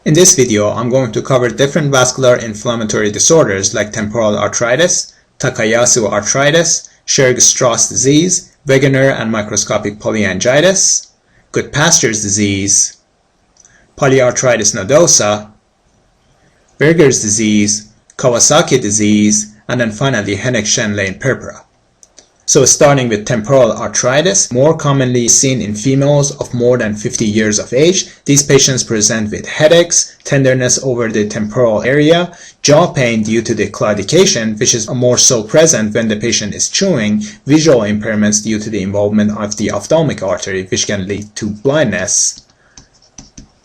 In this video, I'm going to cover different vascular inflammatory disorders like temporal arteritis, Takayasu Arteritis, Churg-Strauss disease, Wegener and microscopic polyangiitis, Goodpasture's disease, Polyarteritis Nodosa, Buerger's disease, Kawasaki disease, and then finally Henoch-Schönlein Purpura. So starting with temporal arteritis, more commonly seen in females of more than 50 years of age. These patients present with headaches, tenderness over the temporal area, jaw pain due to the claudication, which is more so present when the patient is chewing, visual impairments due to the involvement of the ophthalmic artery, which can lead to blindness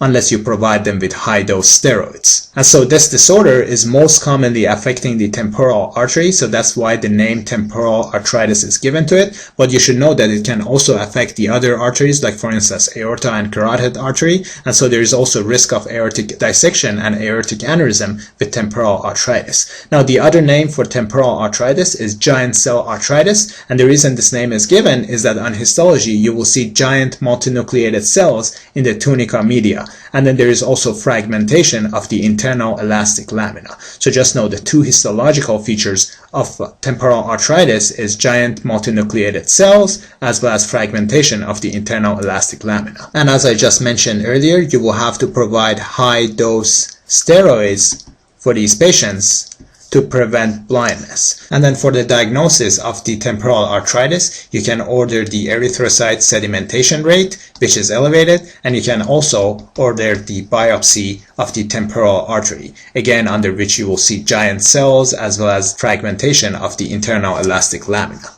unless you provide them with high-dose steroids. And so this disorder is most commonly affecting the temporal artery, so that's why the name temporal arteritis is given to it. But you should know that it can also affect the other arteries, like for instance aorta and carotid artery, and so there is also risk of aortic dissection and aortic aneurysm with temporal arteritis. Now the other name for temporal arteritis is giant cell arteritis, and the reason this name is given is that on histology you will see giant multinucleated cells in the tunica media. And then there is also fragmentation of the internal elastic lamina. So just know the two histological features of temporal arteritis is giant multinucleated cells as well as fragmentation of the internal elastic lamina. And as I just mentioned earlier, you will have to provide high-dose steroids for these patients to prevent blindness. And then for the diagnosis of the temporal arteritis, you can order the erythrocyte sedimentation rate, which is elevated, and you can also order the biopsy of the temporal artery, again under which you will see giant cells as well as fragmentation of the internal elastic lamina.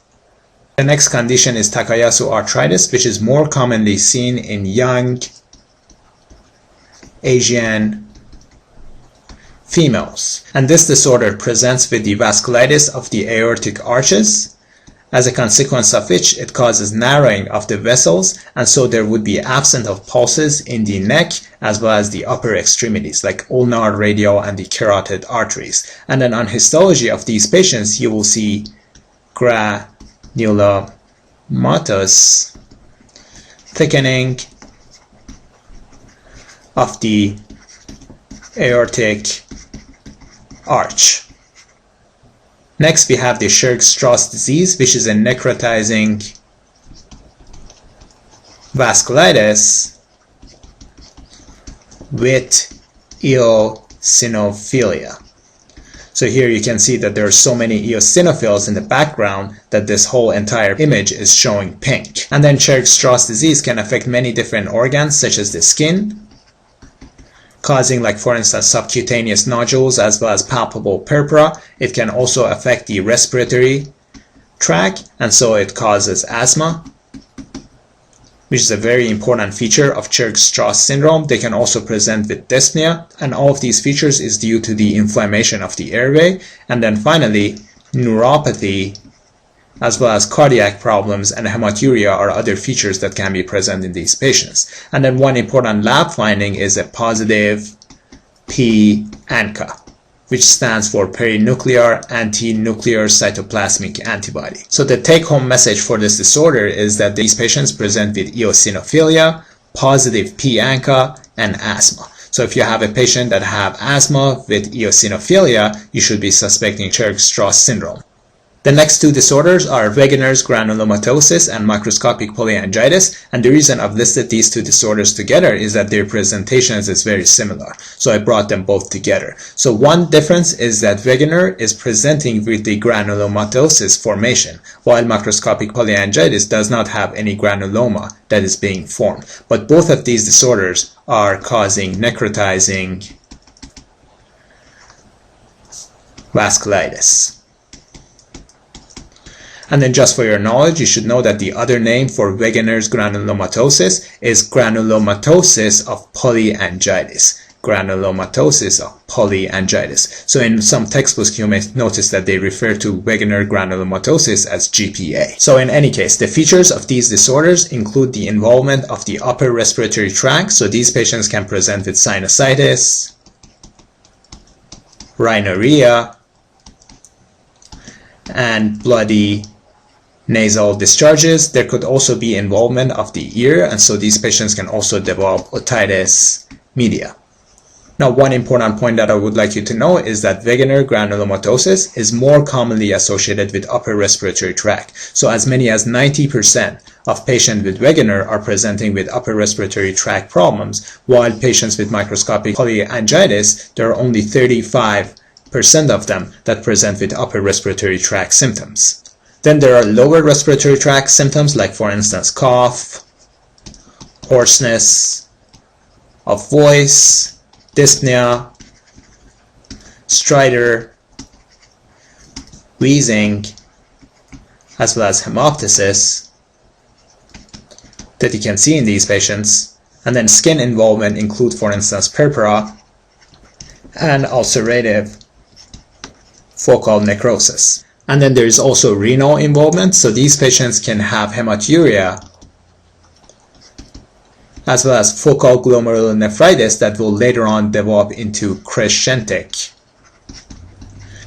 The next condition is Takayasu arteritis, which is more commonly seen in young Asian females, and this disorder presents with the vasculitis of the aortic arches, as a consequence of which it causes narrowing of the vessels, and so there would be absence of pulses in the neck as well as the upper extremities like ulnar, radial, and the carotid arteries. And then on histology of these patients you will see granulomatosis, thickening of the aortic arch. Next we have the Churg-Strauss disease, which is a necrotizing vasculitis with eosinophilia. So here you can see that there are so many eosinophils in the background that this whole entire image is showing pink. And then Churg-Strauss disease can affect many different organs such as the skin, causing, like for instance, subcutaneous nodules as well as palpable purpura. It can also affect the respiratory tract, and so it causes asthma, which is a very important feature of Churg-Strauss syndrome. They can also present with dyspnea, and all of these features is due to the inflammation of the airway. And then finally, neuropathy as well as cardiac problems and hematuria are other features that can be present in these patients. And then one important lab finding is a positive p-ANCA, which stands for perinuclear anti-nuclear cytoplasmic antibody. So the take-home message for this disorder is that these patients present with eosinophilia, positive p-ANCA, and asthma. So if you have a patient that have asthma with eosinophilia, you should be suspecting Churg-Strauss syndrome. The next two disorders are Wegener's granulomatosis and microscopic polyangiitis, and the reason I've listed these two disorders together is that their presentations is very similar, so I brought them both together. So one difference is that Wegener is presenting with the granulomatosis formation, while microscopic polyangiitis does not have any granuloma that is being formed. But both of these disorders are causing necrotizing vasculitis. And then just for your knowledge, you should know that the other name for Wegener's granulomatosis is granulomatosis of polyangiitis. Granulomatosis of polyangiitis. So in some textbooks you may notice that they refer to Wegener granulomatosis as GPA. So in any case, the features of these disorders include the involvement of the upper respiratory tract. So these patients can present with sinusitis, rhinorrhea, and bloody nasal discharges. There could also be involvement of the ear, and so these patients can also develop otitis media. Now, one important point that I would like you to know is that Wegener granulomatosis is more commonly associated with upper respiratory tract. So as many as 90% of patients with Wegener are presenting with upper respiratory tract problems, while patients with microscopic polyangiitis, there are only 35% of them that present with upper respiratory tract symptoms. Then there are lower respiratory tract symptoms like, for instance, cough, hoarseness of voice, dyspnea, stridor, wheezing, as well as hemoptysis that you can see in these patients. And then skin involvement include, for instance, purpura and ulcerative focal necrosis. And then there is also renal involvement, so these patients can have hematuria as well as focal glomerulonephritis that will later on develop into crescentic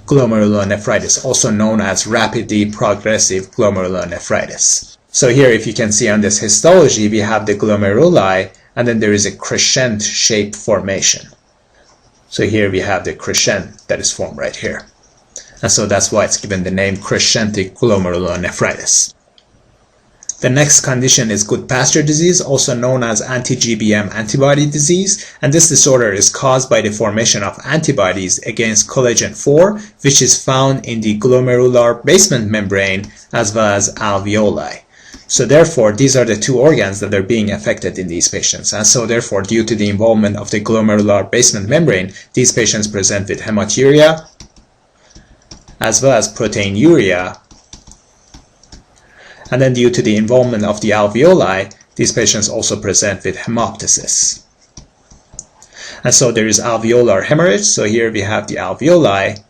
glomerulonephritis, also known as rapidly progressive glomerulonephritis. So here, if you can see on this histology, we have the glomeruli, and then there is a crescent shape formation. So here we have the crescent that is formed right here. And so that's why it's given the name crescentic glomerulonephritis. The next condition is Goodpasture disease, also known as anti-GBM antibody disease, and this disorder is caused by the formation of antibodies against collagen 4, which is found in the glomerular basement membrane as well as alveoli. So therefore, these are the two organs that are being affected in these patients, and so therefore, due to the involvement of the glomerular basement membrane, these patients present with hematuria as well as proteinuria. And then due to the involvement of the alveoli, these patients also present with hemoptysis. And so there is alveolar hemorrhage. So here we have the alveoli,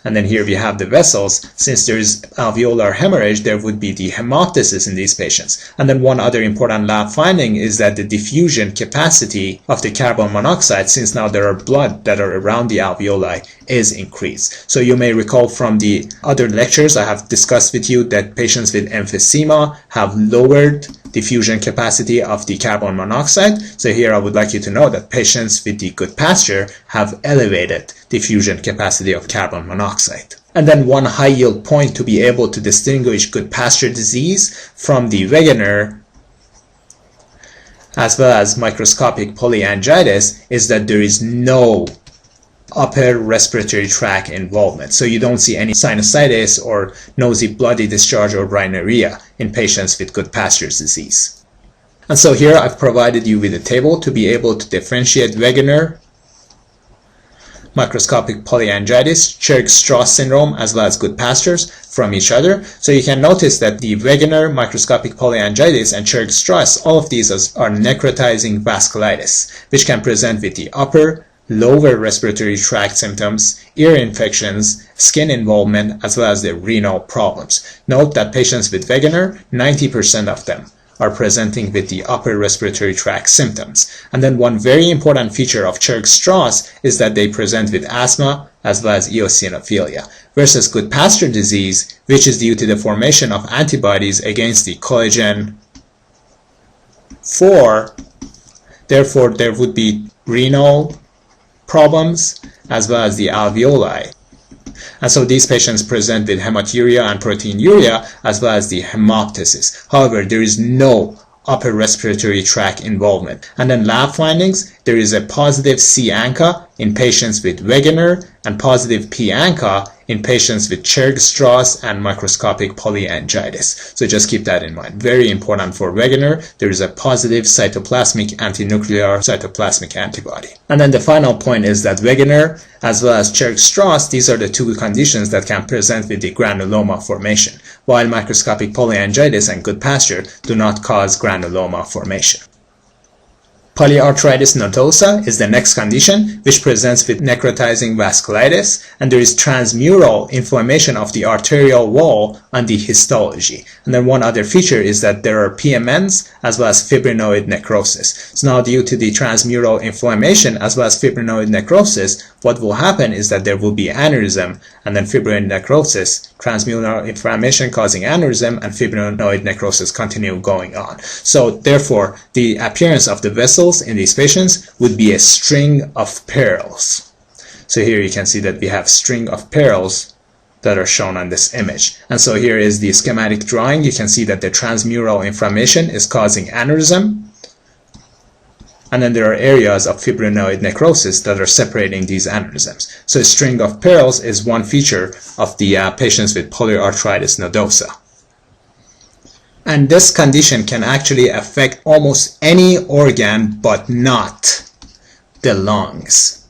and then here we have the vessels. Since there is alveolar hemorrhage, there would be the hemoptysis in these patients. And then one other important lab finding is that the diffusion capacity of the carbon monoxide, since now there are blood that are around the alveoli, is increased. So you may recall from the other lectures I have discussed with you that patients with emphysema have lowered diffusion capacity of the carbon monoxide. So here I would like you to know that patients with the Goodpasture have elevated diffusion capacity of carbon monoxide. And then one high yield point to be able to distinguish Goodpasture disease from the Wegener as well as microscopic polyangiitis is that there is no upper respiratory tract involvement. So you don't see any sinusitis or nosy bloody discharge or rhinorrhea in patients with Goodpasture disease. And so here I've provided you with a table to be able to differentiate Wegener, microscopic polyangiitis, Churg-Strauss syndrome, as well as Goodpastures from each other. So you can notice that the Wegener, microscopic polyangiitis, and Churg-Strauss, all of these are necrotizing vasculitis, which can present with the upper, lower respiratory tract symptoms, ear infections, skin involvement, as well as the renal problems. Note that patients with Wegener, 90% of them are presenting with the upper respiratory tract symptoms. And then one very important feature of Churg-Strauss is that they present with asthma as well as eosinophilia, versus Goodpasture disease, which is due to the formation of antibodies against the collagen 4. Therefore, there would be renal problems as well as the alveoli. And so these patients present with hematuria and proteinuria as well as the hemoptysis. However, there is no upper respiratory tract involvement. And then lab findings, there is a positive C-ANCA in patients with Wegener and positive P-ANCA in patients with Churg-Strauss and microscopic polyangiitis. So just keep that in mind. Very important for Wegener, there is a positive cytoplasmic antinuclear cytoplasmic antibody. And then the final point is that Wegener as well as Churg-Strauss, these are the two conditions that can present with the granuloma formation, while microscopic polyangiitis and Goodpasture do not cause granuloma formation. Polyarteritis Nodosa is the next condition, which presents with necrotizing vasculitis, and there is transmural inflammation of the arterial wall on the histology. And then one other feature is that there are PMNs as well as fibrinoid necrosis. So now due to the transmural inflammation as well as fibrinoid necrosis, what will happen is that there will be aneurysm and then fibrinoid necrosis, transmural inflammation causing aneurysm, and fibrinoid necrosis continue going on. So therefore, the appearance of the vessel muscles in these patients would be a string of pearls. So here you can see that we have string of pearls that are shown on this image. And so here is the schematic drawing. You can see that the transmural inflammation is causing aneurysm. And then there are areas of fibrinoid necrosis that are separating these aneurysms. So a string of pearls is one feature of the patients with Polyarteritis Nodosa. And this condition can actually affect almost any organ but not the lungs.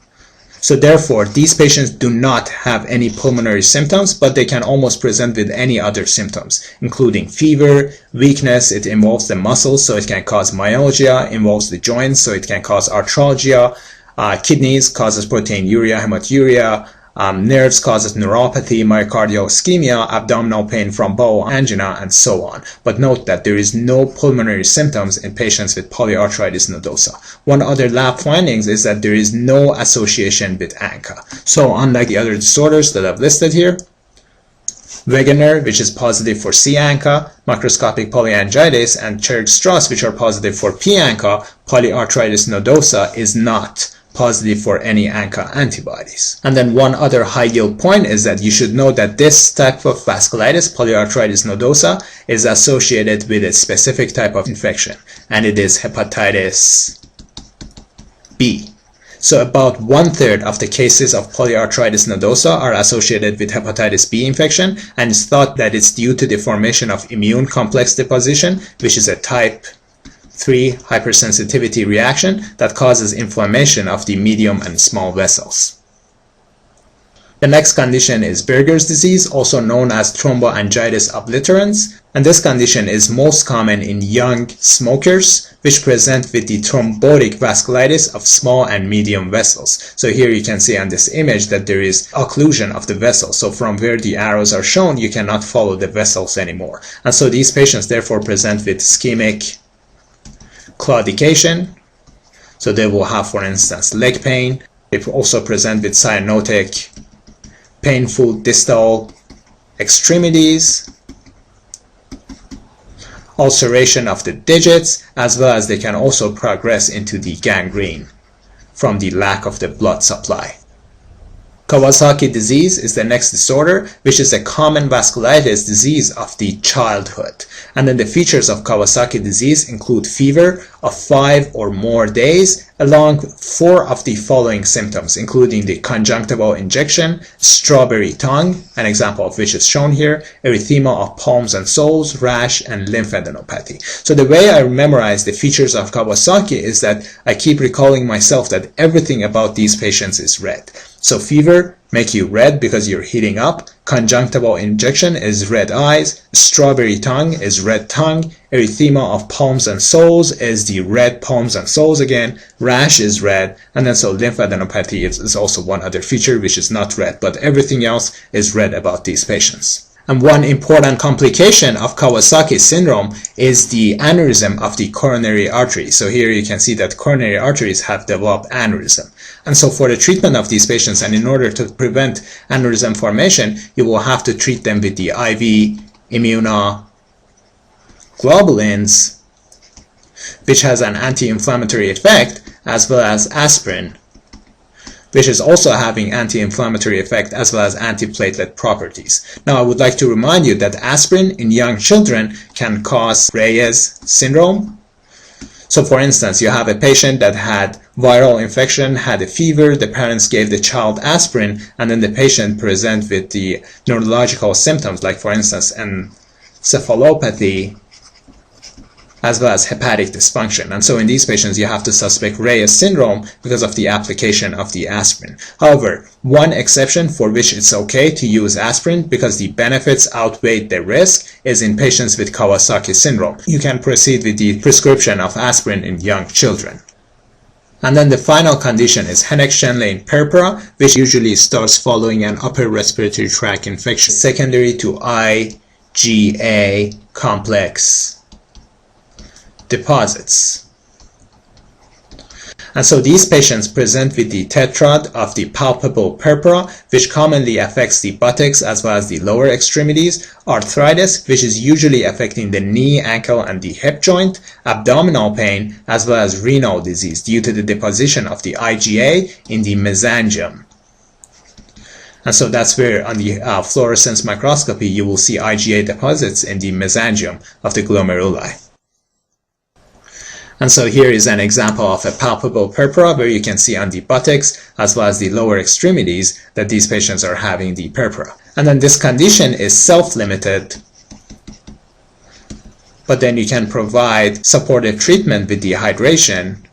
So therefore, these patients do not have any pulmonary symptoms, but they can almost present with any other symptoms, including fever, weakness. It involves the muscles, so it can cause myalgia, involves the joints, so it can cause arthralgia, kidneys causes proteinuria, hematuria, nerves causes neuropathy, myocardial ischemia, abdominal pain, thromboangina, and so on. But note that there is no pulmonary symptoms in patients with Polyarteritis Nodosa. One other lab findings is that there is no association with ANCA. So unlike the other disorders that I've listed here, Wegener, which is positive for C-ANCA, Microscopic Polyangiitis, and Churg-Strauss, which are positive for P-ANCA, Polyarteritis Nodosa is not positive for any ANCA antibodies. And then one other high yield point is that you should know that this type of vasculitis, Polyarteritis Nodosa, is associated with a specific type of infection, and it is hepatitis B. So about 1/3 of the cases of Polyarteritis Nodosa are associated with hepatitis B infection, and it's thought that it's due to the formation of immune complex deposition, which is a type 3 hypersensitivity reaction that causes inflammation of the medium and small vessels. The next condition is Buerger's disease, also known as thromboangiitis obliterans, and this condition is most common in young smokers, which present with the thrombotic vasculitis of small and medium vessels. So here you can see on this image that there is occlusion of the vessels. So from where the arrows are shown, you cannot follow the vessels anymore. And so these patients therefore present with ischemic claudication. So they will have, for instance, leg pain. They also present with cyanotic, painful distal extremities, ulceration of the digits, as well as they can also progress into the gangrene from the lack of the blood supply. Kawasaki disease is the next disorder, which is a common vasculitis disease of the childhood. And then the features of Kawasaki disease include fever of 5 or more days, along 4 of the following symptoms, including the conjunctival injection, strawberry tongue, an example of which is shown here, erythema of palms and soles, rash, and lymphadenopathy. So the way I memorize the features of Kawasaki is that I keep recalling myself that everything about these patients is red. So fever make you red because you're heating up. Conjunctival injection is red eyes. Strawberry tongue is red tongue. Erythema of palms and soles is the red palms and soles again. Rash is red. And then so lymphadenopathy is also one other feature which is not red, but everything else is red about these patients. And one important complication of Kawasaki syndrome is the aneurysm of the coronary artery. So here you can see that coronary arteries have developed aneurysm. And so for the treatment of these patients, and in order to prevent aneurysm formation, you will have to treat them with the IV immunoglobulins, which has an anti-inflammatory effect, as well as aspirin, which is also having anti-inflammatory effect as well as antiplatelet properties. Now I would like to remind you that aspirin in young children can cause Reyes syndrome. So for instance, you have a patient that had viral infection, had a fever, the parents gave the child aspirin, and then the patient presents with the neurological symptoms like, for instance, encephalopathy, as well as hepatic dysfunction. And so in these patients, you have to suspect Reyes syndrome because of the application of the aspirin. However, one exception for which it's okay to use aspirin because the benefits outweigh the risk is in patients with Kawasaki syndrome. You can proceed with the prescription of aspirin in young children. And then the final condition is Henoch-Schönlein Purpura, which usually starts following an upper respiratory tract infection secondary to IgA complex deposits. And so these patients present with the tetrad of the palpable purpura, which commonly affects the buttocks as well as the lower extremities, arthritis, which is usually affecting the knee, ankle, and the hip joint, abdominal pain, as well as renal disease due to the deposition of the IgA in the mesangium. And so that's where on the fluorescence microscopy you will see IgA deposits in the mesangium of the glomeruli. And so here is an example of a palpable purpura where you can see on the buttocks as well as the lower extremities that these patients are having the purpura. And then this condition is self-limited, but then you can provide supportive treatment with dehydration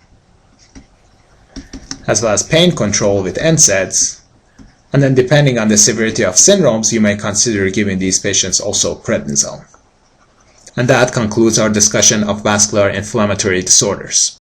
as well as pain control with NSAIDs. And then depending on the severity of syndromes, you may consider giving these patients also prednisone. And that concludes our discussion of vascular inflammatory disorders.